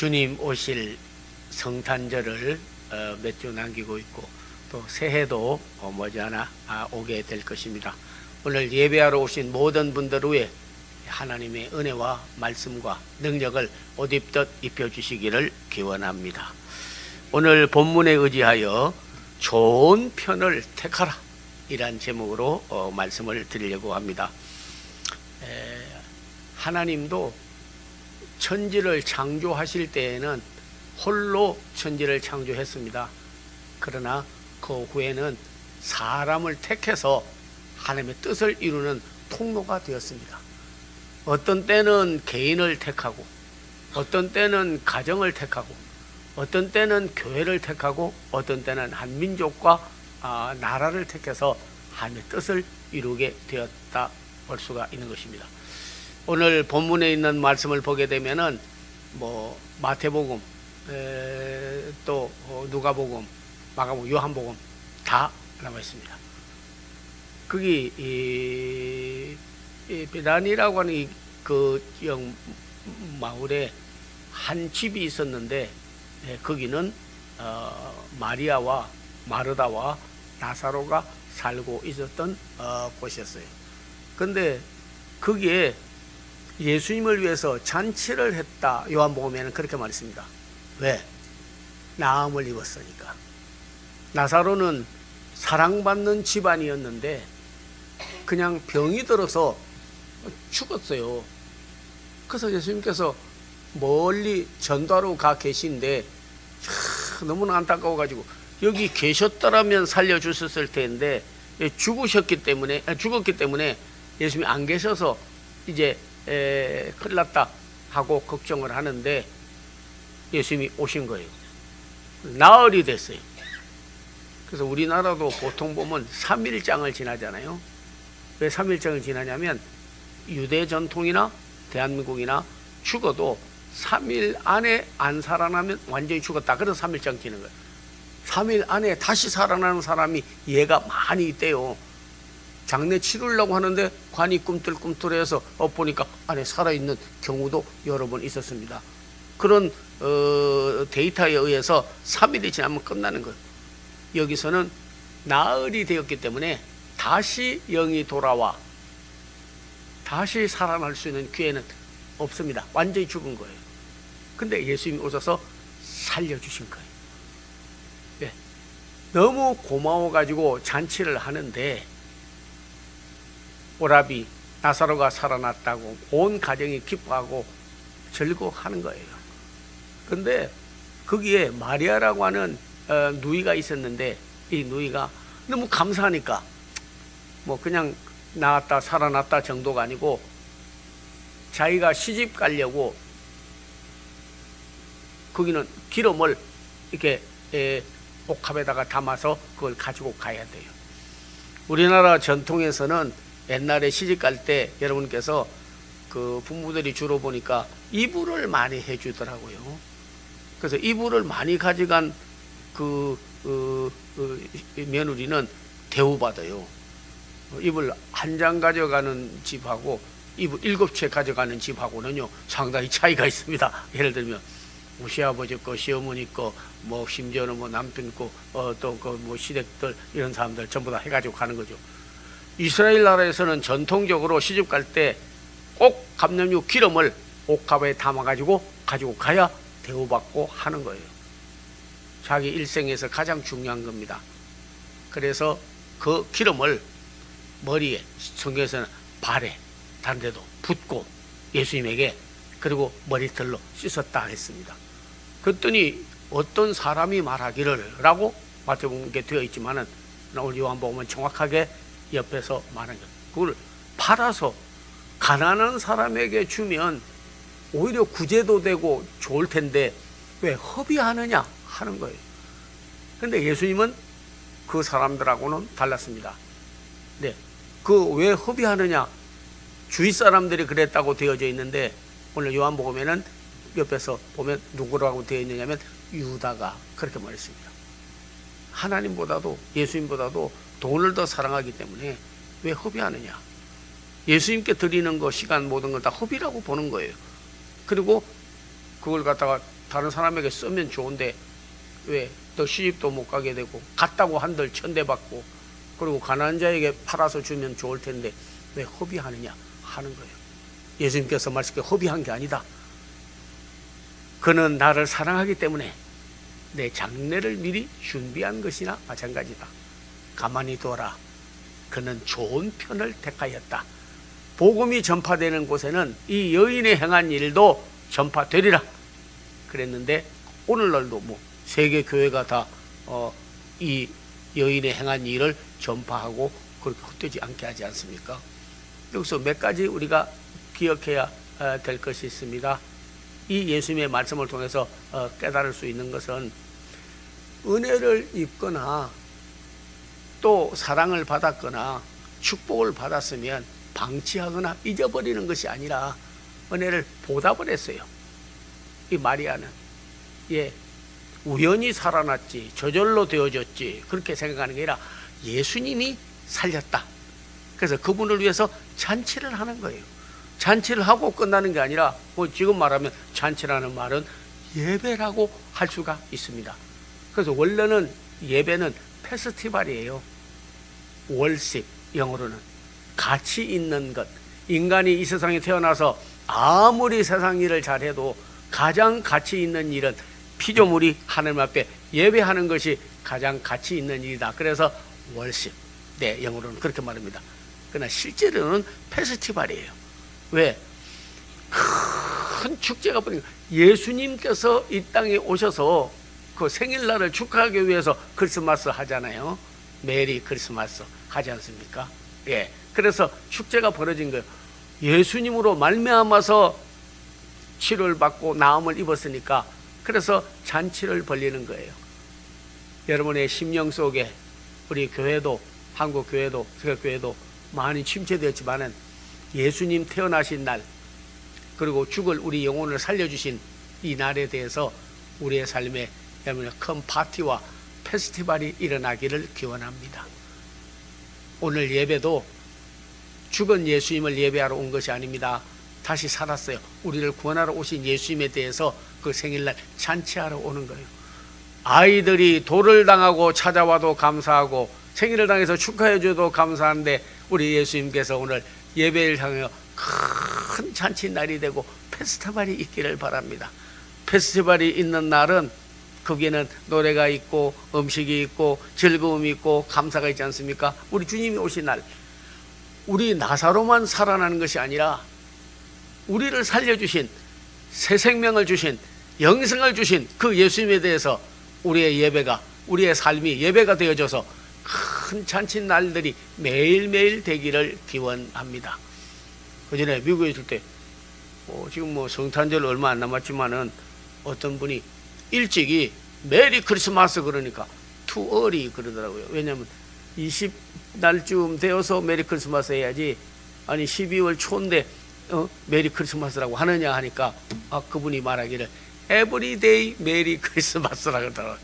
주님 오실 성탄절을 몇 주 남기고 있고 또 새해도 머지않아 오게 될 것입니다. 오늘 예배하러 오신 모든 분들 위해 하나님의 은혜와 말씀과 능력을 옷 입듯 입혀주시기를 기원합니다. 오늘 본문에 의지하여 좋은 편을 택하라 이란 제목으로 말씀을 드리려고 합니다. 하나님도 천지를 창조하실 때에는 홀로 천지를 창조했습니다. 그러나 그 후에는 사람을 택해서 하나님의 뜻을 이루는 통로가 되었습니다. 어떤 때는 개인을 택하고, 어떤 때는 가정을 택하고, 어떤 때는 교회를 택하고, 어떤 때는 한 민족과 나라를 택해서 하나님의 뜻을 이루게 되었다 볼 수가 있는 것입니다. 오늘 본문에 있는 말씀을 보게 되면은 마태복음, 또 누가복음, 마가복음, 요한복음 다 나와 있습니다. 거기 베다니라고 하는 그 마을에 한 집이 있었는데 거기는 마리아와 마르다와 나사로가 살고 있었던 곳이었어요. 그런데 거기에 예수님을 위해서 잔치를 했다. 요한복음에는 그렇게 말했습니다. 왜? 나음을 입었으니까. 나사로는 사랑받는 집안이었는데 그냥 병이 들어서 죽었어요. 그래서 예수님께서 멀리 전도하러 가 계신데 너무나 안타까워가지고 여기 계셨더라면 살려주셨을 텐데 죽었기 때문에 예수님이 안 계셔서 이제 큰일 났다 하고 걱정을 하는데 예수님이 오신 거예요. 나흘이 됐어요. 그래서 우리나라도 보통 보면 3일장을 지나잖아요. 왜 3일장을 지나냐면 유대 전통이나 대한민국이나 죽어도 3일 안에 안 살아나면 완전히 죽었다. 그래서 3일장 지는 거예요. 3일 안에 다시 살아나는 사람이 예가 많이 있대요. 장례 치르려고 하는데 관이 꿈틀꿈틀해서 보니까 안에 살아있는 경우도 여러 번 있었습니다. 그런 데이터에 의해서 3일이 지나면 끝나는 거예요. 여기서는 나흘이 되었기 때문에 다시 영이 돌아와 다시 살아날 수 있는 기회는 없습니다. 완전히 죽은 거예요. 근데 예수님이 오셔서 살려주신 거예요. 네. 너무 고마워가지고 잔치를 하는데 오라비 나사로가 살아났다고 온 가정이 기뻐하고 즐거워하는 거예요. 근데 거기에 마리아라고 하는 누이가 있었는데 이 누이가 너무 감사하니까 그냥 나았다 살아났다 정도가 아니고 자기가 시집 가려고 거기는 기름을 이렇게 옥합에다가 담아서 그걸 가지고 가야 돼요. 우리나라 전통에서는 옛날에 시집 갈 때 여러분께서 그 부모들이 주로 보니까 이불을 많이 해주더라고요. 그래서 이불을 많이 가져간 며느리는 대우받아요. 이불 한 장 가져가는 집하고 이불 7채 가져가는 집하고는요 상당히 차이가 있습니다. 예를 들면 시아버지 거, 시어머니 거, 심지어는 남편 거, 또 시댁들 이런 사람들 전부 다 해가지고 가는 거죠. 이스라엘 나라에서는 전통적으로 시집 갈 때 꼭 감람유 기름을 옥합에 담아가지고 가야 대우받고 하는 거예요. 자기 일생에서 가장 중요한 겁니다. 그래서 그 기름을 머리에, 성경에서는 발에, 다른 데도 붓고 예수님에게 그리고 머리털로 씻었다 했습니다. 그랬더니 어떤 사람이 말하기를 라고 마태복음에 되어 있지만은 오늘 요한복음은 정확하게 옆에서 말한 것. 그걸 팔아서 가난한 사람에게 주면 오히려 구제도 되고 좋을 텐데 왜 허비하느냐 하는 거예요. 그런데 예수님은 그 사람들하고는 달랐습니다. 네, 그 왜 허비하느냐? 주위 사람들이 그랬다고 되어져 있는데 오늘 요한복음에는 옆에서 보면 누구라고 되어 있느냐면 유다가 그렇게 말했습니다. 하나님보다도 예수님보다도 돈을 더 사랑하기 때문에 왜 허비하느냐? 예수님께 드리는 거, 시간 모든 걸 다 허비라고 보는 거예요. 그리고 그걸 갖다가 다른 사람에게 쓰면 좋은데 왜 또 시집도 못 가게 되고 갔다고 한들 천대받고 그리고 가난한 자에게 팔아서 주면 좋을 텐데 왜 허비하느냐 하는 거예요. 예수님께서 말씀하시기에 허비한 게 아니다. 그는 나를 사랑하기 때문에 내 장례를 미리 준비한 것이나 마찬가지다. 가만히 둬라. 그는 좋은 편을 택하였다. 복음이 전파되는 곳에는 이 여인의 행한 일도 전파되리라 그랬는데 오늘날도 뭐 세계 교회가 다 이 여인의 행한 일을 전파하고 그렇게 헛되지 않게 하지 않습니까? 여기서 몇 가지 우리가 기억해야 될 것이 있습니다. 이 예수님의 말씀을 통해서 깨달을 수 있는 것은 은혜를 입거나 또 사랑을 받았거나 축복을 받았으면 방치하거나 잊어버리는 것이 아니라 은혜를 보답을 했어요. 이 마리아는 우연히 살아났지 저절로 되어졌지 그렇게 생각하는 게 아니라 예수님이 살렸다. 그래서 그분을 위해서 잔치를 하는 거예요. 잔치를 하고 끝나는 게 아니라 뭐 지금 말하면 잔치라는 말은 예배라고 할 수가 있습니다. 그래서 원래는 예배는 페스티벌이에요. 월십, 영어로는 가치 있는 것. 인간이 이 세상에 태어나서 아무리 세상 일을 잘해도 가장 가치 있는 일은 피조물이 하나님 앞에 예배하는 것이 가장 가치 있는 일이다. 그래서 월십, 영어로는 그렇게 말합니다. 그러나 실제로는 페스티벌이에요. 왜? 큰 축제가 보니까 예수님께서 이 땅에 오셔서 그 생일날을 축하하기 위해서 크리스마스 하잖아요. 메리 크리스마스 하지 않습니까? 그래서 축제가 벌어진 거예요. 예수님으로 말미암아서 치료를 받고 나음을 입었으니까 그래서 잔치를 벌리는 거예요. 여러분의 심령 속에 우리 교회도 한국 교회도 세계 교회도 많이 침체되었지만은 예수님 태어나신 날 그리고 죽을 우리 영혼을 살려주신 이 날에 대해서 우리의 삶에 큰 파티와 페스티벌이 일어나기를 기원합니다. 오늘 예배도 죽은 예수님을 예배하러 온 것이 아닙니다. 다시 살았어요. 우리를 구원하러 오신 예수님에 대해서 그 생일날 잔치하러 오는 거예요. 아이들이 돌을 당하고 찾아와도 감사하고 생일을 당해서 축하해줘도 감사한데 우리 예수님께서 오늘 예배를 향해 큰 잔치날이 되고 페스티벌이 있기를 바랍니다. 페스티벌이 있는 날은 거기에는 노래가 있고 음식이 있고 즐거움이 있고 감사가 있지 않습니까? 우리 주님이 오신 날 우리 나사로만 살아나는 것이 아니라 우리를 살려주신 새 생명을 주신 영생을 주신 그 예수님에 대해서 우리의 예배가 우리의 삶이 예배가 되어져서 큰 잔치 날들이 매일매일 되기를 기원합니다. 그 전에 미국에 있을 때 지금 뭐 성탄절 얼마 안 남았지만은 어떤 분이 일찍이 메리 크리스마스 그러니까 too early 그러더라고요. 왜냐하면 20날쯤 되어서 메리 크리스마스 해야지 아니 12월 초인데 메리 크리스마스라고 하느냐 하니까 그분이 말하기를 에브리데이 메리 크리스마스라고 하더라고요.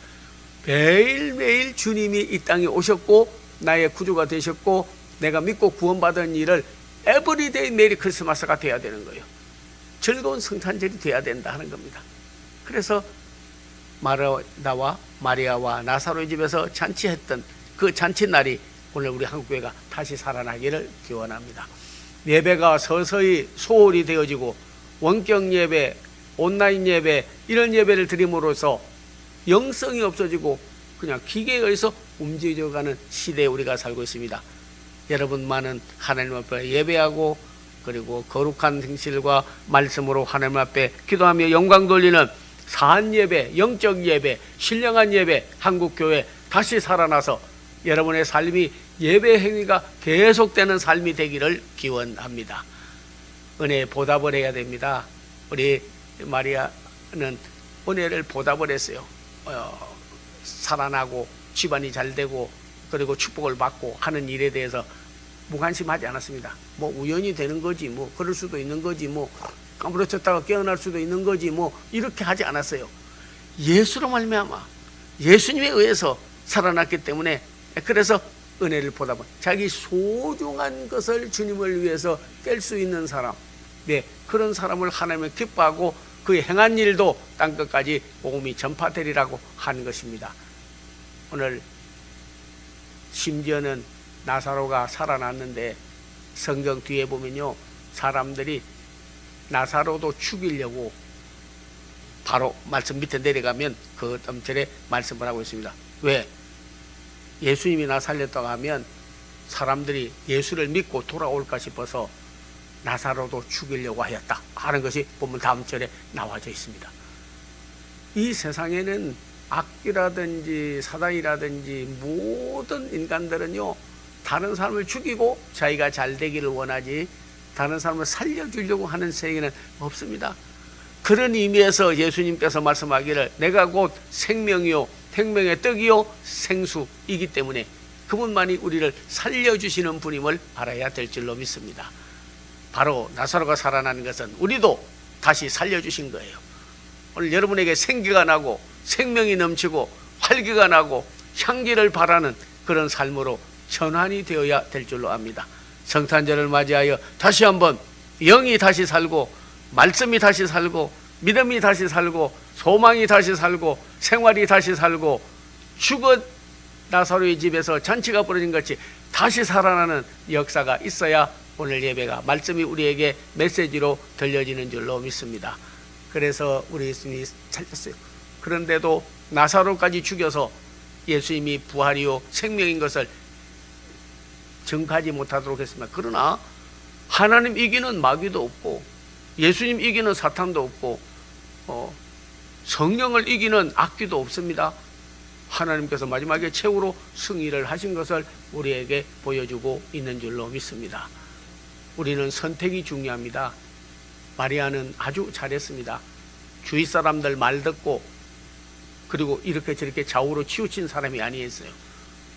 매일매일 주님이 이 땅에 오셨고 나의 구주가 되셨고 내가 믿고 구원받은 일을 에브리데이 메리 크리스마스가 돼야 되는 거예요. 즐거운 성탄절이 돼야 된다 하는 겁니다. 그래서 마르다와 마리아와 나사로의 집에서 잔치했던 그 잔치날이 오늘 우리 한국교회가 다시 살아나기를 기원합니다. 예배가 서서히 소홀히 되어지고 원격 예배, 온라인 예배 이런 예배를 드림으로써 영성이 없어지고 그냥 기계에 의해서 움직여가는 시대에 우리가 살고 있습니다. 여러분만은 하나님 앞에 예배하고 그리고 거룩한 행실과 말씀으로 하나님 앞에 기도하며 영광 돌리는 산 예배, 영적 예배, 신령한 예배, 한국교회 다시 살아나서 여러분의 삶이 예배 행위가 계속되는 삶이 되기를 기원합니다. 은혜에 보답을 해야 됩니다. 우리 마리아는 은혜를 보답을 했어요. 살아나고 집안이 잘 되고 그리고 축복을 받고 하는 일에 대해서 무관심하지 않았습니다. 뭐 우연히 되는 거지 뭐 그럴 수도 있는 거지 뭐 까무러쳤다가 깨어날 수도 있는 거지 뭐 이렇게 하지 않았어요. 예수로 말미암아 예수님에 의해서 살아났기 때문에 그래서 은혜를 보답은 자기 소중한 것을 주님을 위해서 깰 수 있는 사람 그런 사람을 하나님을 기뻐하고 그 행한 일도 땅끝까지 복음이 전파되리라고 하는 것입니다. 오늘 심지어는 나사로가 살아났는데 성경 뒤에 보면요, 사람들이 나사로도 죽이려고 바로 말씀 밑에 내려가면 그 엄절에 말씀을 하고 있습니다. 왜? 예수님이 나 살렸다고 하면 사람들이 예수를 믿고 돌아올까 싶어서 나사로도 죽이려고 하였다 하는 것이 본문 다음 절에 나와져 있습니다. 이 세상에는 악이라든지 사단이라든지 모든 인간들은요, 다른 사람을 죽이고 자기가 잘 되기를 원하지 다른 사람을 살려주려고 하는 세계는 없습니다. 그런 의미에서 예수님께서 말씀하기를 내가 곧 생명이요 생명의 떡이요 생수이기 때문에 그분만이 우리를 살려주시는 분임을 알아야 될 줄로 믿습니다. 바로 나사로가 살아나는 것은 우리도 다시 살려주신 거예요. 오늘 여러분에게 생기가 나고 생명이 넘치고 활기가 나고 향기를 바라는 그런 삶으로 전환이 되어야 될 줄로 압니다. 성탄절을 맞이하여 다시 한번 영이 다시 살고 말씀이 다시 살고 믿음이 다시 살고 소망이 다시 살고 생활이 다시 살고 죽은 나사로의 집에서 잔치가 벌어진 것이 다시 살아나는 역사가 있어야 오늘 예배가 말씀이 우리에게 메시지로 들려지는 줄로 믿습니다. 그래서 우리 예수님이 살렸어요. 그런데도 나사로까지 죽여서 예수님이 부활이요 생명인 것을 증가하지 못하도록 했습니다. 그러나 하나님 이기는 마귀도 없고 예수님 이기는 사탄도 없고 성령을 이기는 악귀도 없습니다. 하나님께서 마지막에 최후로 승리를 하신 것을 우리에게 보여주고 있는 줄로 믿습니다. 우리는 선택이 중요합니다. 마리아는 아주 잘했습니다. 주위 사람들 말 듣고 그리고 이렇게 저렇게 좌우로 치우친 사람이 아니었어요.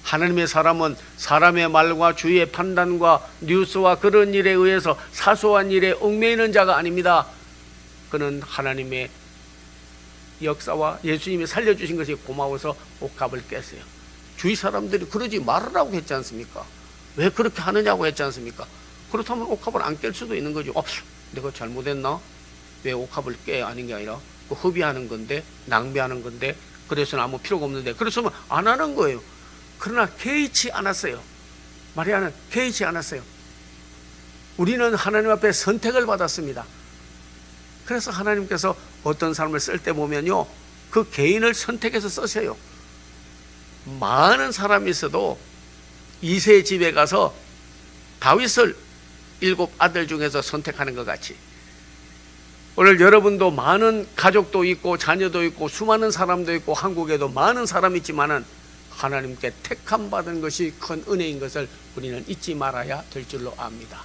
하나님의 사람은 사람의 말과 주위의 판단과 뉴스와 그런 일에 의해서 사소한 일에 얽매이는 자가 아닙니다. 그는 하나님의 역사와 예수님이 살려주신 것이 고마워서 옷값을 깼어요. 주위 사람들이 그러지 말으라고 했지 않습니까? 왜 그렇게 하느냐고 했지 않습니까? 그렇다면 옷값을 안 깰 수도 있는 거죠. 내가 잘못했나? 왜 옷값을 깨? 아닌 게 아니라 허비하는 건데 낭비하는 건데 그래서는 아무 필요가 없는데 그래서는 안 하는 거예요. 그러나 개의치 않았어요. 마리아는 개의치 않았어요. 우리는 하나님 앞에 선택을 받았습니다. 그래서 하나님께서 어떤 사람을 쓸 때 보면요, 그 개인을 선택해서 쓰셔요. 많은 사람이 있어도 이새의 집에 가서 다윗을 7 아들 중에서 선택하는 것 같이 오늘 여러분도 많은 가족도 있고 자녀도 있고 수많은 사람도 있고 한국에도 많은 사람이 있지만은 하나님께 택함 받은 것이 큰 은혜인 것을 우리는 잊지 말아야 될 줄로 압니다.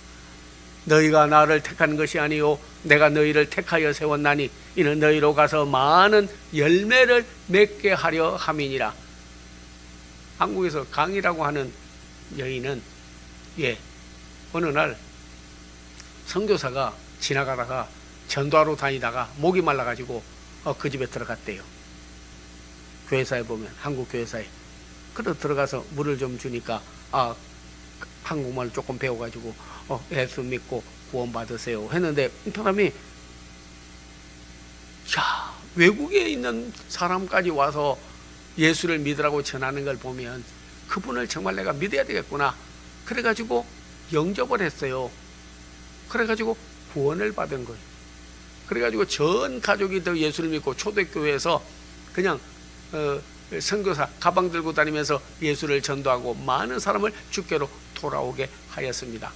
너희가 나를 택한 것이 아니요 내가 너희를 택하여 세웠나니 이는 너희로 가서 많은 열매를 맺게 하려 함이니라. 한국에서 강이라고 하는 여인은 어느 날 선교사가 지나가다가 전도하러 다니다가 목이 말라가지고 그 집에 들어갔대요. 교회사에 보면 한국 교회사에 들어가서 물을 좀 주니까 한국말 조금 배워가지고 예수 믿고 구원 받으세요 했는데 이 사람이 외국에 있는 사람까지 와서 예수를 믿으라고 전하는 걸 보면 그분을 정말 내가 믿어야 되겠구나. 그래가지고 영접을 했어요. 그래가지고 구원을 받은 거예요. 그래가지고 전 가족이 더 예수를 믿고 초대교회에서 그냥 선교사 가방 들고 다니면서 예수를 전도하고 많은 사람을 주께로 돌아오게 하였습니다.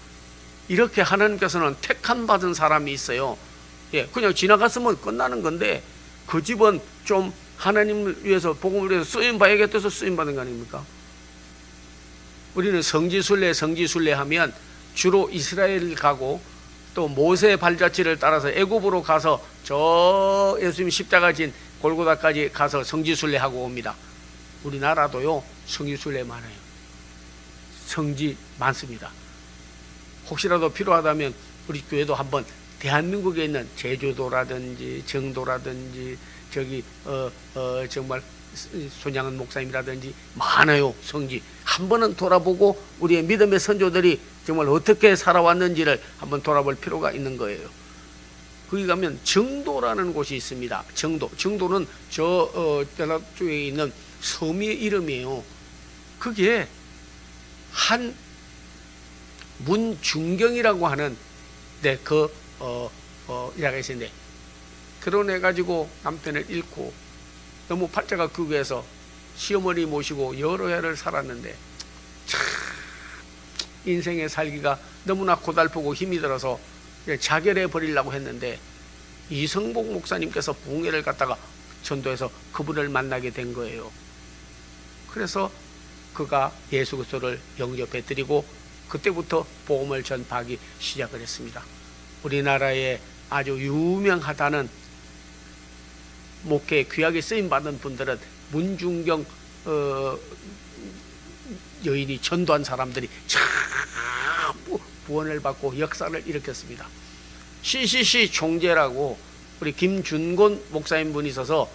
이렇게 하나님께서는 택함 받은 사람이 있어요. 그냥 지나갔으면 끝나는 건데 그 집은 좀 하나님을 위해서 복음을 위해서 쓰임 봐야겠다서 쓰임 받은 거 아닙니까? 우리는 성지순례 하면 주로 이스라엘 가고 또 모세의 발자취를 따라서 애굽으로 가서 저 예수님 십자가 진 골고다까지 가서 성지순례하고 옵니다. 우리나라도요 성지순례 많아요. 성지 많습니다. 혹시라도 필요하다면 우리 교회도 한번 대한민국에 있는 제주도라든지 정도라든지 정말 손양은 목사님이라든지 많아요. 성지 한 번은 돌아보고 우리의 믿음의 선조들이 정말 어떻게 살아왔는지를 한번 돌아볼 필요가 있는 거예요. 거기 가면 정도라는 곳이 있습니다. 정도는 저 전라 쪽에 있는 섬의 이름이에요. 그게 한 문중경이라고 하는 여자가 있었는데, 결혼해 가지고 남편을 잃고 너무 팔자가 극해서 시어머니 모시고 여러 해를 살았는데 참 인생의 살기가 너무나 고달프고 힘이 들어서 자결해 버리려고 했는데, 이성복 목사님께서 붕괴를 갖다가 전도해서 그분을 만나게 된 거예요. 그래서 그가 예수 그리스도를 영접해 드리고 그때부터 복음을 전파하기 시작을 했습니다. 우리나라에 아주 유명하다는 목회에 귀하게 쓰임 받은 분들은 문중경 여인이 전도한 사람들이 전부 구원을 받고 역사를 일으켰습니다. CCC 총재라고 우리 김준곤 목사님 분이 있어서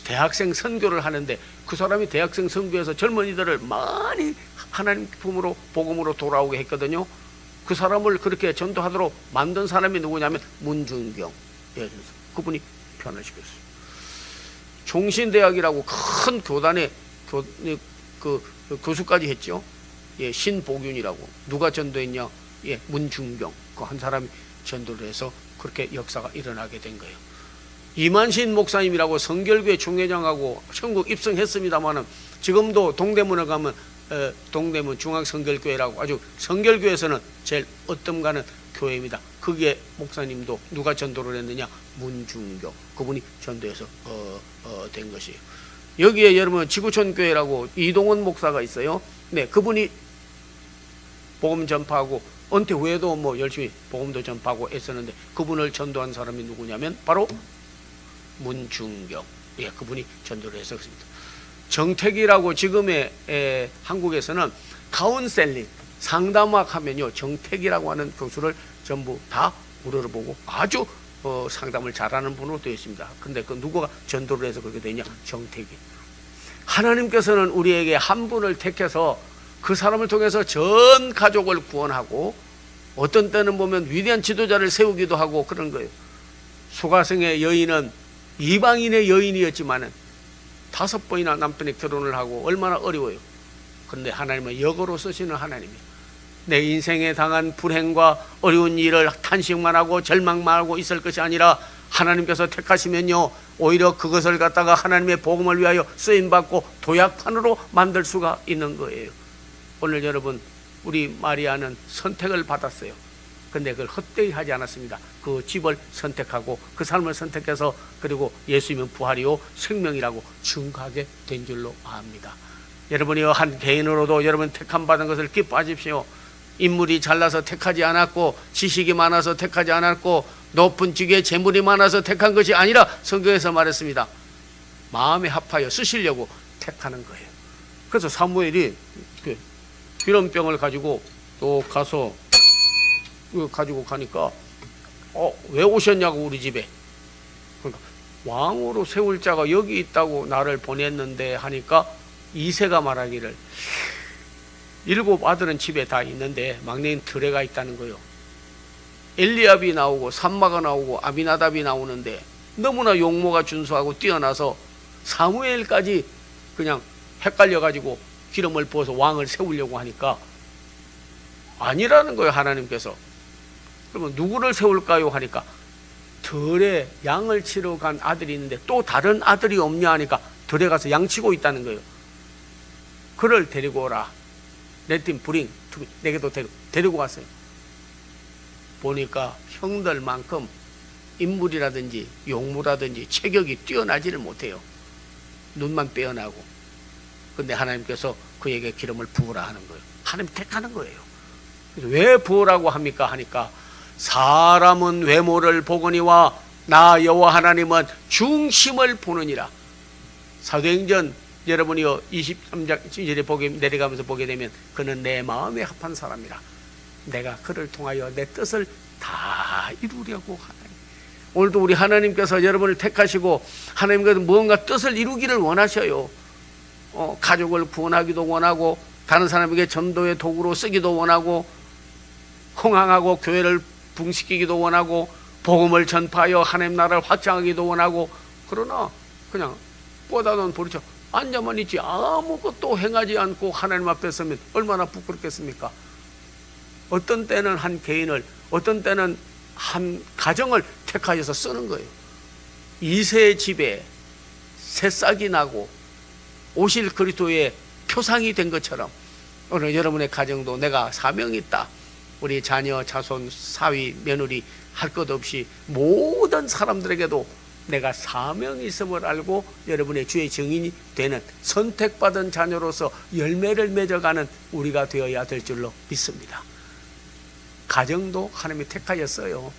대학생 선교를 하는데, 그 사람이 대학생 선교에서 젊은이들을 많이 하나님 품으로 복음으로 돌아오게 했거든요. 그 사람을 그렇게 전도하도록 만든 사람이 누구냐면 문중경, 그분이 변화시켰어요. 종신대학이라고 큰 교단의 교수까지 했죠. 신복윤이라고. 누가 전도했냐? 문중경, 그 한 사람이 전도를 해서 그렇게 역사가 일어나게 된 거예요. 이만신 목사님이라고 성결교회 총회장하고 천국 입성했습니다만은 지금도 동대문에 가면 동대문 중앙성결교회라고 아주 성결교회에서는 제일 어뜸가는 교회입니다. 그게 목사님도 누가 전도를 했느냐? 문중교, 그분이 전도해서 된 것이에요. 여기에 여러분 지구촌교회라고 이동원 목사가 있어요. 네, 그분이 복음 전파하고 은퇴 후에도 뭐 열심히 복음도 전파하고 했었는데, 그분을 전도한 사람이 누구냐면 바로 문중경, 그분이 전도를 했었습니다. 정택이라고 지금의 한국에서는 카운셀링, 상담학 하면요, 정택이라고 하는 교수를 전부 다 우러러보고 아주 상담을 잘하는 분으로 되어 있습니다. 근데 그 누구가 전도를 해서 그렇게 되냐? 정택이. 하나님께서는 우리에게 한 분을 택해서 그 사람을 통해서 전 가족을 구원하고, 어떤 때는 보면 위대한 지도자를 세우기도 하고 그런 거예요. 수가성의 여인은 이방인의 여인이었지만은 5번이나 남편이 결혼을 하고 얼마나 어려워요. 그런데 하나님은 역으로 쓰시는 하나님이에요. 내 인생에 당한 불행과 어려운 일을 탄식만 하고 절망만 하고 있을 것이 아니라, 하나님께서 택하시면요, 오히려 그것을 갖다가 하나님의 복음을 위하여 쓰임받고 도약판으로 만들 수가 있는 거예요. 오늘 여러분, 우리 마리아는 선택을 받았어요. 근데 그걸 헛되이 하지 않았습니다. 그 집을 선택하고 그 삶을 선택해서, 그리고 예수님은 부활이요 생명이라고 증거하게 된 줄로 압니다. 여러분이요, 한 개인으로도 여러분 택함 받은 것을 기뻐하십시오. 인물이 잘나서 택하지 않았고, 지식이 많아서 택하지 않았고, 높은 직에 재물이 많아서 택한 것이 아니라, 성경에서 말했습니다. 마음에 합하여 쓰시려고 택하는 거예요. 그래서 사무엘이 기름병을 가지고 또 가서 가지고 가니까 왜 오셨냐고, 우리 집에. 그러니까 왕으로 세울 자가 여기 있다고 나를 보냈는데 하니까, 이새가 말하기를 7 아들은 집에 다 있는데 막내인 드레가 있다는 거예요. 엘리압이 나오고 삼마가 나오고 아비나답이 나오는데 너무나 용모가 준수하고 뛰어나서 사무엘까지 그냥 헷갈려가지고 기름을 부어서 왕을 세우려고 하니까 아니라는 거예요, 하나님께서. 그러면 누구를 세울까요? 하니까 들에 양을 치러 간 아들이 있는데 또 다른 아들이 없냐 하니까 들에 가서 양 치고 있다는 거예요. 그를 데리고 오라. 레팀 브링, 내게도 데리고 갔어요. 보니까 형들만큼 인물이라든지 용무라든지 체격이 뛰어나지를 못해요. 눈만 빼어나고. 근데 하나님께서 그에게 기름을 부으라 하는 거예요. 하나님 택하는 거예요. 그래서 왜 부으라고 합니까? 하니까 사람은 외모를 보거니와 나 여호와 하나님은 중심을 보느니라. 사도행전 여러분이요 23장 이제 내려가면서 보게 되면, 그는 내 마음에 합한 사람이라. 내가 그를 통하여 내 뜻을 다 이루려고 하나님. 오늘도 우리 하나님께서 여러분을 택하시고 하나님께서 무언가 뜻을 이루기를 원하셔요. 가족을 구원하기도 원하고, 다른 사람에게 전도의 도구로 쓰기도 원하고, 흥황하고 교회를 붕시키기도 원하고, 복음을 전파하여 하나님 나라를 확장하기도 원하고, 그러나 그냥 뻗어놓은 보리처럼 앉아만 있지 아무것도 행하지 않고 하나님 앞에 서면 얼마나 부끄럽겠습니까? 어떤 때는 한 개인을, 어떤 때는 한 가정을 택하여서 쓰는 거예요. 이세 집에 새싹이 나고 오실 그리스도의 표상이 된 것처럼 오늘 여러분의 가정도 내가 사명이 있다. 우리 자녀, 자손, 사위, 며느리 할 것 없이 모든 사람들에게도 내가 사명이 있음을 알고 여러분의 주의 증인이 되는 선택받은 자녀로서 열매를 맺어가는 우리가 되어야 될 줄로 믿습니다. 가정도 하나님이 택하였어요.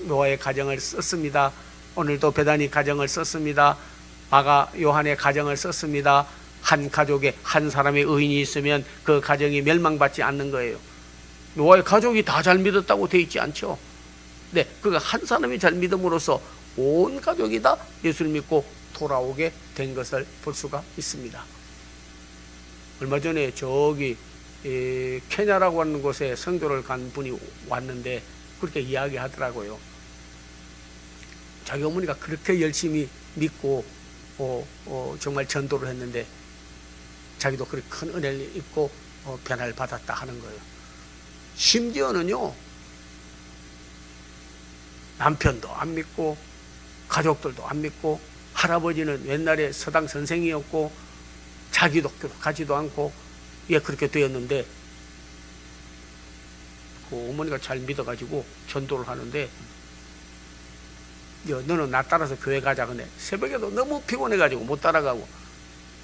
노아의 가정을 썼습니다. 오늘도 베다니 가정을 썼습니다. 마가 요한의 가정을 썼습니다. 한 가족에 한 사람의 의인이 있으면 그 가정이 멸망받지 않는 거예요. 노아의 가족이 다 잘 믿었다고 되어 있지 않죠. 네, 그가 한 사람이 잘 믿음으로써 온 가족이 다 예수를 믿고 돌아오게 된 것을 볼 수가 있습니다. 얼마 전에 저기 케냐라고 하는 곳에 선교를 간 분이 왔는데 그렇게 이야기하더라고요. 자기 어머니가 그렇게 열심히 믿고 정말 전도를 했는데 자기도 그렇게 큰 은혜를 입고 변화를 받았다 하는 거예요. 심지어는요, 남편도 안 믿고 가족들도 안 믿고 할아버지는 옛날에 서당 선생이었고 자기도 가지도 않고 그렇게 되었는데 그 어머니가 잘 믿어가지고 전도를 하는데 너는 나 따라서 교회 가자. 근데 새벽에도 너무 피곤해가지고 못 따라가고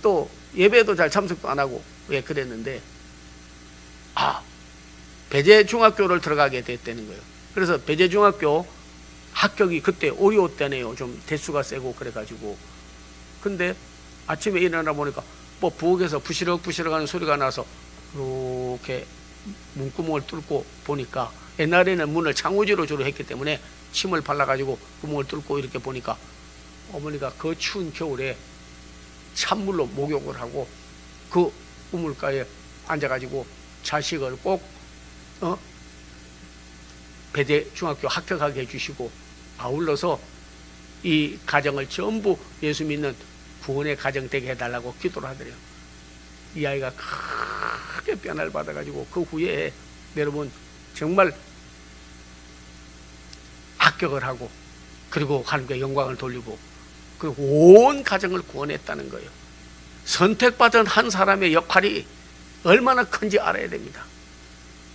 또 예배도 잘 참석도 안 하고 그랬는데 배제중학교를 들어가게 됐다는 거예요. 그래서 배제중학교 합격이 그때 5.25 때네요. 좀 대수가 세고 그래가지고 근데 아침에 일어나 보니까 뭐 부엌에서 부시럭부시럭 하는 소리가 나서 이렇게 문구멍을 뚫고 보니까 옛날에는 문을 창호지로 주로 했기 때문에 침을 발라가지고 구멍을 뚫고 이렇게 보니까 어머니가 그 추운 겨울에 찬물로 목욕을 하고 그 우물가에 앉아가지고 자식을 꼭 배대 중학교 합격하게 해주시고 아울러서 이 가정을 전부 예수 믿는 구원의 가정 되게 해달라고 기도를 하더래요. 이 아이가 크게 변화를 받아가지고 그 후에 여러분 정말 합격을 하고 그리고 하나님께 영광을 돌리고 그리고 온 가정을 구원했다는 거예요. 선택받은 한 사람의 역할이 얼마나 큰지 알아야 됩니다.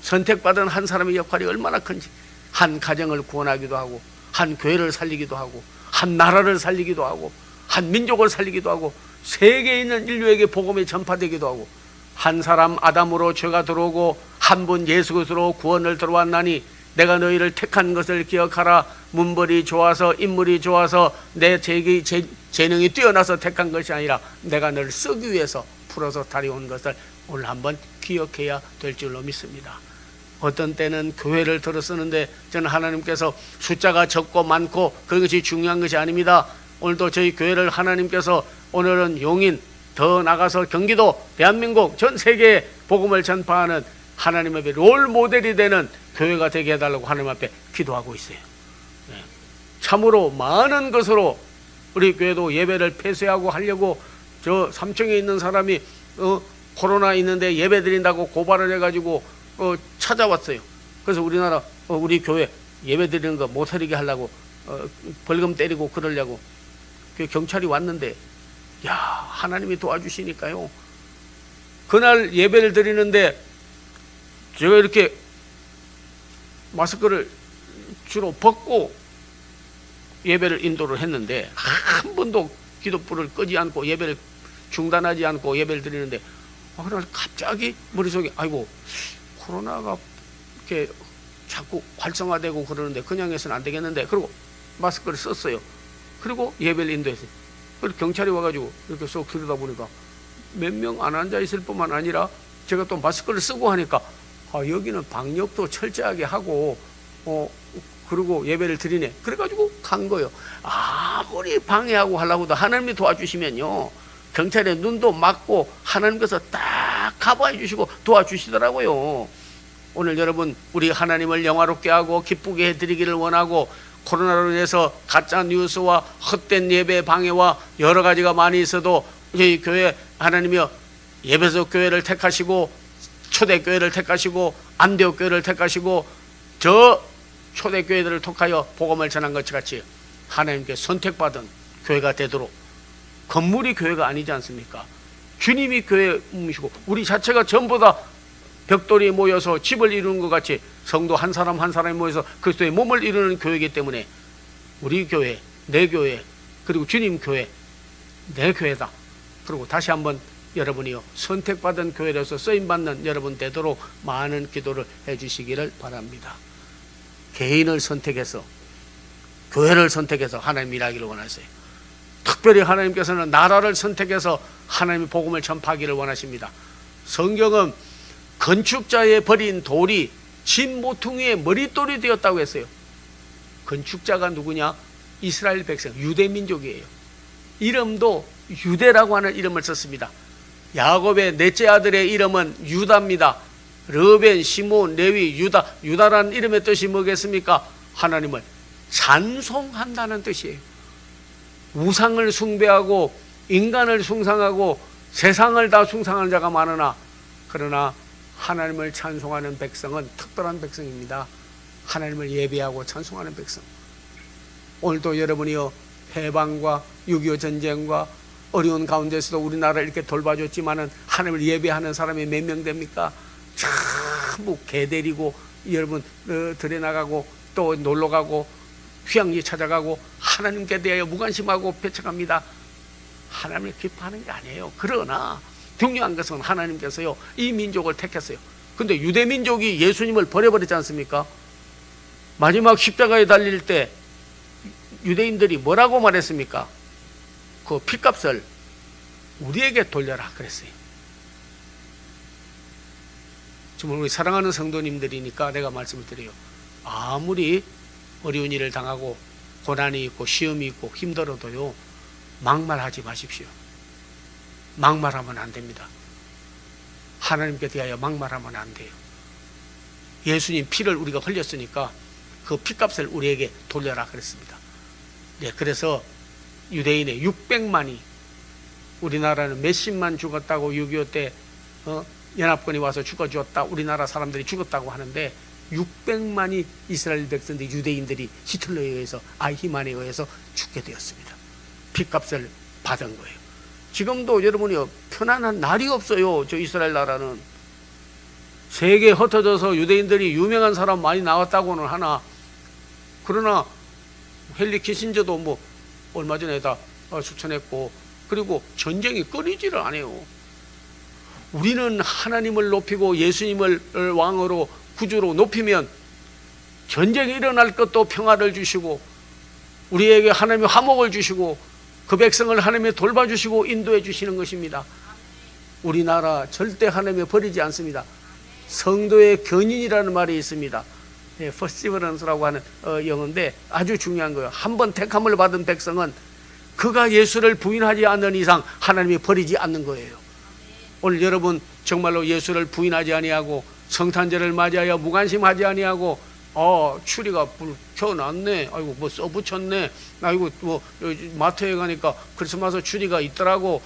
선택받은 한 사람의 역할이 얼마나 큰지, 한 가정을 구원하기도 하고 한 교회를 살리기도 하고 한 나라를 살리기도 하고 한 민족을 살리기도 하고 세계에 있는 인류에게 복음이 전파되기도 하고 한 사람 아담으로 죄가 들어오고 한 분 예수 그리스도로 구원을 들어왔나니 내가 너희를 택한 것을 기억하라. 문벌이 좋아서 인물이 좋아서 내 재능이 뛰어나서 택한 것이 아니라 내가 너를 쓰기 위해서 풀어서 다려온 것을 오늘 한번 기억해야 될 줄로 믿습니다. 어떤 때는 교회를 들어 쓰는데 저는 하나님께서 숫자가 적고 많고 그것이 중요한 것이 아닙니다. 오늘도 저희 교회를 하나님께서 오늘은 용인 더 나가서 경기도 대한민국 전 세계에 복음을 전파하는 하나님 앞에 롤 모델이 되는 교회가 되게 해달라고 하나님 앞에 기도하고 있어요. 참으로 많은 것으로 우리 교회도 예배를 폐쇄하고 하려고 저 3층에 있는 사람이 코로나 있는데 예배 드린다고 고발을 해가지고 찾아왔어요. 그래서 우리나라 우리 교회 예배 드리는 거 못 드리게 하려고 벌금 때리고 그러려고 경찰이 왔는데 하나님이 도와주시니까요. 그날 예배를 드리는데 제가 이렇게 마스크를 주로 벗고 예배를 인도를 했는데 한 번도 기도불을 끄지 않고 예배를 중단하지 않고 예배를 드리는데 그날 갑자기 머릿속에 아이고 코로나가 이렇게 자꾸 활성화되고 그러는데 그냥 해서는 안 되겠는데 그리고 마스크를 썼어요. 그리고 예배를 인도했어요. 그리고 경찰이 와가지고 이렇게 쏙 들여다보니까 몇 명 안 앉아 있을 뿐만 아니라 제가 또 마스크를 쓰고 하니까 여기는 방역도 철저하게 하고 그리고 예배를 드리네. 그래가지고 간 거예요. 아무리 방해하고 하려고도 하나님이 도와주시면요 경찰의 눈도 막고 하나님께서 딱 커버해 주시고 도와주시더라고요. 오늘 여러분 우리 하나님을 영화롭게 하고 기쁘게 해드리기를 원하고, 코로나로 인해서 가짜 뉴스와 헛된 예배 방해와 여러 가지가 많이 있어도 저희 교회 하나님이여 예배석 교회를 택하시고 초대교회를 택하시고 안디옥 교회를 택하시고 저 초대교회들을 택하여 복음을 전한 것 같이 하나님께 선택받은 교회가 되도록, 건물이 교회가 아니지 않습니까? 주님이 교회이시고 우리 자체가 전부 다 벽돌이 모여서 집을 이루는 것 같이 성도 한 사람 한 사람이 모여서 그리스도의 몸을 이루는 교회이기 때문에 우리 교회, 내 교회, 그리고 주님 교회, 내 교회다. 그리고 다시 한번 여러분이요 선택받은 교회로서 쓰임받는 여러분 되도록 많은 기도를 해주시기를 바랍니다. 개인을 선택해서 교회를 선택해서 하나님 일하기를 원하세요. 특별히 하나님께서는 나라를 선택해서 하나님의 복음을 전파하기를 원하십니다. 성경은 건축자의 버린 돌이 진 모퉁이의 머릿돌이 되었다고 했어요. 건축자가 누구냐? 이스라엘 백성, 유대 민족이에요. 이름도 유대라고 하는 이름을 썼습니다. 야곱의 넷째 아들의 이름은 유다입니다. 르벤, 시몬, 레위, 유다. 유다라는 이름의 뜻이 뭐겠습니까? 하나님을 찬송한다는 뜻이에요. 우상을 숭배하고 인간을 숭상하고 세상을 다 숭상하는 자가 많으나, 그러나 하나님을 찬송하는 백성은 특별한 백성입니다. 하나님을 예배하고 찬송하는 백성. 오늘도 여러분이요 해방과 6.25 전쟁과 어려운 가운데서도 우리나라를 이렇게 돌봐줬지만은 하나님을 예배하는 사람이 몇 명 됩니까? 전부 개 데리고 여러분 들여나가고 또 놀러가고 휴양지 찾아가고 하나님께 대하여 무관심하고 배척합니다. 하나님을 기뻐하는 게 아니에요. 그러나 중요한 것은 하나님께서요 이 민족을 택했어요. 근데 유대 민족이 예수님을 버려버리지 않습니까? 마지막 십자가에 달릴 때 유대인들이 뭐라고 말했습니까? 그 핏값을 우리에게 돌려라 그랬어요. 지금 우리 사랑하는 성도님들이니까 내가 말씀을 드려요. 아무리 어려운 일을 당하고 고난이 있고 시험이 있고 힘들어도요 막말하지 마십시오. 막말하면 안 됩니다. 하나님께 대하여 막말하면 안 돼요. 예수님 피를 우리가 흘렸으니까 그 피값을 우리에게 돌려라 그랬습니다. 네, 그래서 유대인의 600만이, 우리나라는 몇십만 죽었다고 6.25 때 연합군이 와서 죽어주었다, 우리나라 사람들이 죽었다고 하는데 600만이 이스라엘 백성들이, 유대인들이 히틀러에 의해서, 아이히만에 의해서 죽게 되었습니다. 피값을 받은 거예요. 지금도 여러분이 편안한 날이 없어요. 저 이스라엘 나라는 세계에 흩어져서 유대인들이 유명한 사람 많이 나왔다고는 하나, 그러나 헨리 키신저도 뭐 얼마 전에 다 추천했고, 그리고 전쟁이 끊이지를 않아요. 우리는 하나님을 높이고 예수님을 왕으로 구주로 높이면 전쟁이 일어날 것도 평화를 주시고 우리에게 하나님의 화목을 주시고 그 백성을 하나님이 돌봐주시고 인도해 주시는 것입니다. 우리나라 절대 하나님이 버리지 않습니다. 성도의 견인이라는 말이 있습니다. 퍼시버런스라고 하는 영어인데 아주 중요한 거예요. 한번 택함을 받은 백성은 그가 예수를 부인하지 않는 이상 하나님이 버리지 않는 거예요. 오늘 여러분 정말로 예수를 부인하지 아니하고 성탄절을 맞이하여 무관심하지 아니하고 추리가 불 켜놨네, 아이고 뭐 써붙였네, 아이고 뭐 마트에 가니까 크리스마스 추리가 있더라고,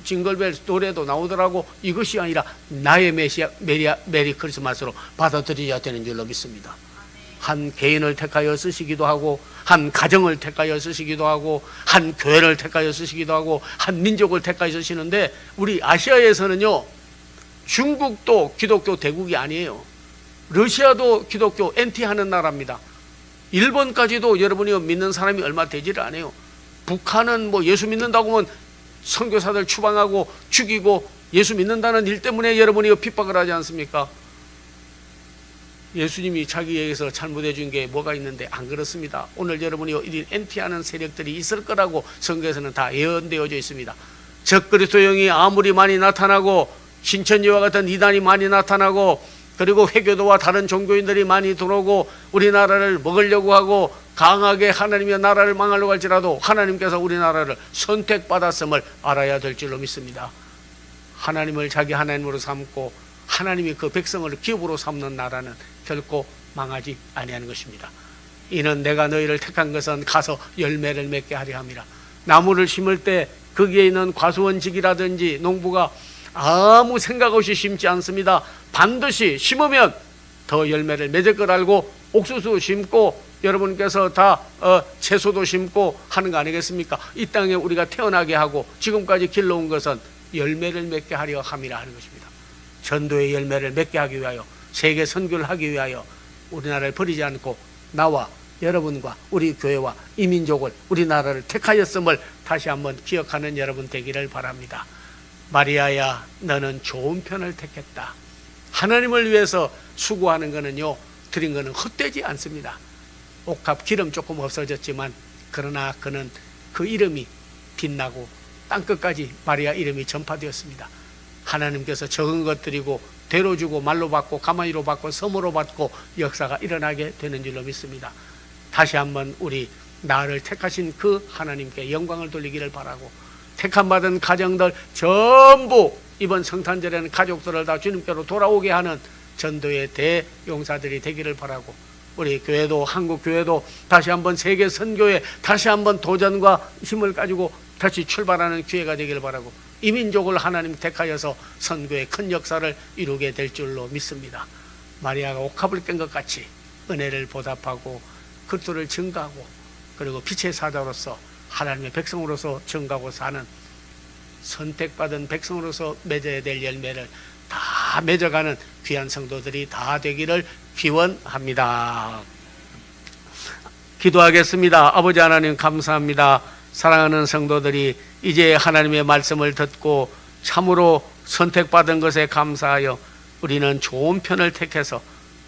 징글벨 노래도 나오더라고, 이것이 아니라 나의 메리 크리스마스로 받아들여야 되는 줄로 믿습니다. 한 개인을 택하여 쓰시기도 하고, 한 가정을 택하여 쓰시기도 하고, 한 교회를 택하여 쓰시기도 하고, 한 민족을 택하여 쓰시는데, 우리 아시아에서는요 중국도 기독교 대국이 아니에요. 러시아도 기독교 엔티하는 나라입니다. 일본까지도 여러분이 믿는 사람이 얼마 되지를 않아요. 북한은 뭐 예수 믿는다고 하면 선교사들 추방하고 죽이고 예수 믿는다는 일 때문에 여러분이 핍박을 하지 않습니까? 예수님이 자기에게서 잘못해 준 게 뭐가 있는데 안 그렇습니다. 오늘 여러분이 이 엔티하는 세력들이 있을 거라고 성경에서는 다 예언되어져 있습니다. 적그리스도형이 아무리 많이 나타나고 신천지와 같은 이단이 많이 나타나고 그리고 회교도와 다른 종교인들이 많이 들어오고 우리나라를 먹으려고 하고 강하게 하나님의 나라를 망하려고 할지라도 하나님께서 우리나라를 선택받았음을 알아야 될 줄로 믿습니다. 하나님을 자기 하나님으로 삼고 하나님이 그 백성을 기업으로 삼는 나라는 결코 망하지 아니하는 것입니다. 이는 내가 너희를 택한 것은 가서 열매를 맺게 하려 함이라. 나무를 심을 때 거기에 있는 과수원직이라든지 농부가 아무 생각 없이 심지 않습니다. 반드시 심으면 더 열매를 맺을 걸 알고 옥수수 심고 여러분께서 다 채소도 심고 하는 거 아니겠습니까? 이 땅에 우리가 태어나게 하고 지금까지 길러온 것은 열매를 맺게 하려 함이라 하는 것입니다. 전도의 열매를 맺게 하기 위하여, 세계 선교를 하기 위하여 우리나라를 버리지 않고 나와 여러분과 우리 교회와 이 민족을, 우리나라를 택하였음을 다시 한번 기억하는 여러분 되기를 바랍니다. 마리아야, 너는 좋은 편을 택했다. 하나님을 위해서 수고하는 것은요, 드린 것은 헛되지 않습니다. 옥합 기름 조금 없어졌지만 그러나 그는 그 이름이 빛나고 땅끝까지 마리아 이름이 전파되었습니다. 하나님께서 적은 것 드리고 대로 주고 말로 받고 가마니로 받고 섬으로 받고 역사가 일어나게 되는 줄로 믿습니다. 다시 한번 우리 나를 택하신 그 하나님께 영광을 돌리기를 바라고, 택함받은 가정들 전부 이번 성탄절에는 가족들을 다 주님께로 돌아오게 하는 전도의 대용사들이 되기를 바라고, 우리 교회도, 한국 교회도 다시 한번 세계 선교에 다시 한번 도전과 힘을 가지고 다시 출발하는 기회가 되기를 바라고, 이 민족을 하나님 택하여서 선교의 큰 역사를 이루게 될 줄로 믿습니다. 마리아가 옥합을 깬 것 같이 은혜를 보답하고 그리스도를 증거하고, 그리고 빛의 사자로서 하나님의 백성으로서 증거하고 사는 선택받은 백성으로서 맺어야 될 열매를 다 맺어가는 귀한 성도들이 다 되기를 기원합니다. 기도하겠습니다. 아버지 하나님, 감사합니다. 사랑하는 성도들이 이제 하나님의 말씀을 듣고 참으로 선택받은 것에 감사하여 우리는 좋은 편을 택해서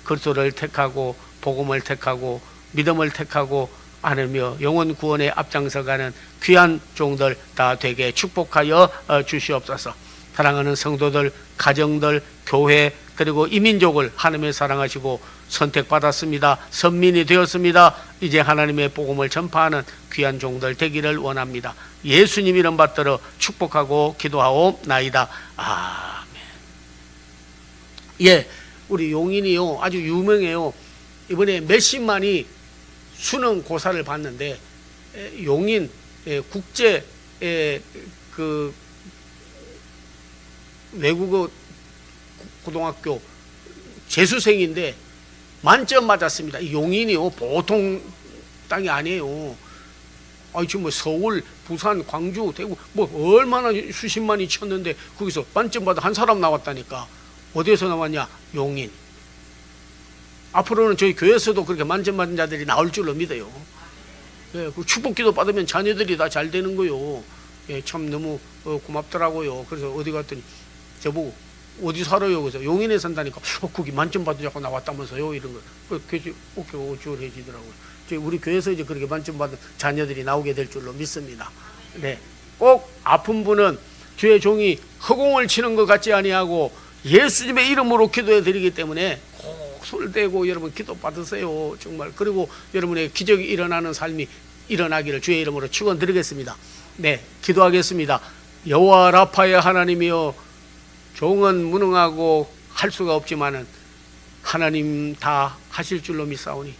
그리스도를 택하고 복음을 택하고 믿음을 택하고 하며 영혼 구원에 앞장서가는 귀한 종들 다 되게 축복하여 주시옵소서. 사랑하는 성도들, 가정들, 교회, 그리고 이 민족을 하나님의 사랑하시고 선택받았습니다. 선민이 되었습니다. 이제 하나님의 복음을 전파하는 귀한 종들 되기를 원합니다. 예수님 이름 받들어 축복하고 기도하옵나이다. 아멘. 예, 우리 용인이요 아주 유명해요. 이번에 몇십만이 수능 고사를 봤는데 용인 국제 그 외국어 고등학교 재수생인데 만점 맞았습니다. 용인이요 보통 땅이 아니에요. 지금 뭐 서울, 부산, 광주, 대구 뭐 얼마나 수십만이 쳤는데 거기서 만점 받아 한 사람 나왔다니까. 어디에서 나왔냐? 용인. 앞으로는 저희 교회에서도 그렇게 만점 받은 자들이 나올 줄로 믿어요. 예, 그 축복기도 받으면 자녀들이 다 잘 되는 거요. 예, 참 너무 고맙더라고요. 그래서 어디 갔더니 저보고 어디 살아요? 그래서 용인에 산다니까. 거기 만점 받으자고 나왔다면서요? 이런 거. 오케이, 어쭈해지더라고요. 우리 교회에서 이제 그렇게 만점 받은 자녀들이 나오게 될 줄로 믿습니다. 네, 꼭 아픈 분은 주의 종이 허공을 치는 것 같지 아니하고 예수님의 이름으로 기도해 드리기 때문에 꼭 손을 대고 여러분 기도 받으세요. 정말. 그리고 여러분의 기적이 일어나는 삶이 일어나기를 주의 이름으로 축원드리겠습니다. 네, 기도하겠습니다. 여호와 라파의 하나님이여, 종은 무능하고 할 수가 없지만은 하나님 다 하실 줄로 믿사오니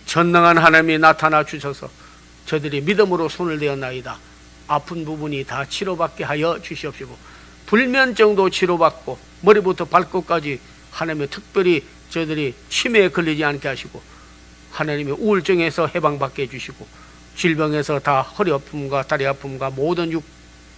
전능한 하나님이 나타나 주셔서 저들이 믿음으로 손을 대었나이다. 아픈 부분이 다 치료받게 하여 주시옵시고 불면증도 치료받고 머리부터 발끝까지 하나님의 특별히 저들이 치매에 걸리지 않게 하시고 하나님의 우울증에서 해방받게 해주시고 질병에서 다 허리 아픔과 다리 아픔과 모든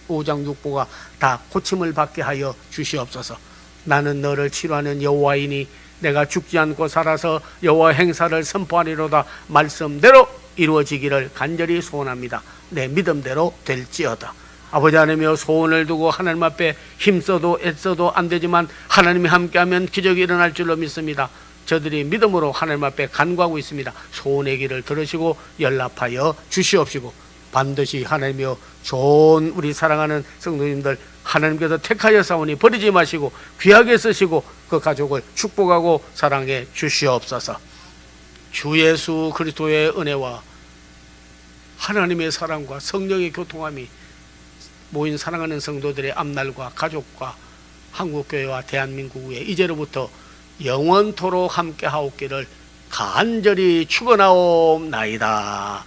오장 육부가 다 고침을 받게 하여 주시옵소서. 나는 너를 치료하는 여호와이니 내가 죽지 않고 살아서 여호와 행사를 선포하리로다. 말씀대로 이루어지기를 간절히 소원합니다. 내 믿음대로 될지어다. 아버지 하나님이여, 소원을 두고 하나님 앞에 힘써도 애써도 안 되지만 하나님이 함께하면 기적이 일어날 줄로 믿습니다. 저들이 믿음으로 하나님 앞에 간구하고 있습니다. 소원의 길을 들으시고 연락하여 주시옵시고 반드시 하나님이여, 좋은 우리 사랑하는 성도님들 하나님께서 택하여 사오니 버리지 마시고 귀하게 쓰시고 그 가족을 축복하고 사랑해 주시옵소서. 주 예수 그리스도의 은혜와 하나님의 사랑과 성령의 교통함이 모인 사랑하는 성도들의 앞날과 가족과 한국교회와 대한민국 위에 이제로부터 영원토록 함께 하옵기를 간절히 축원하옵나이다.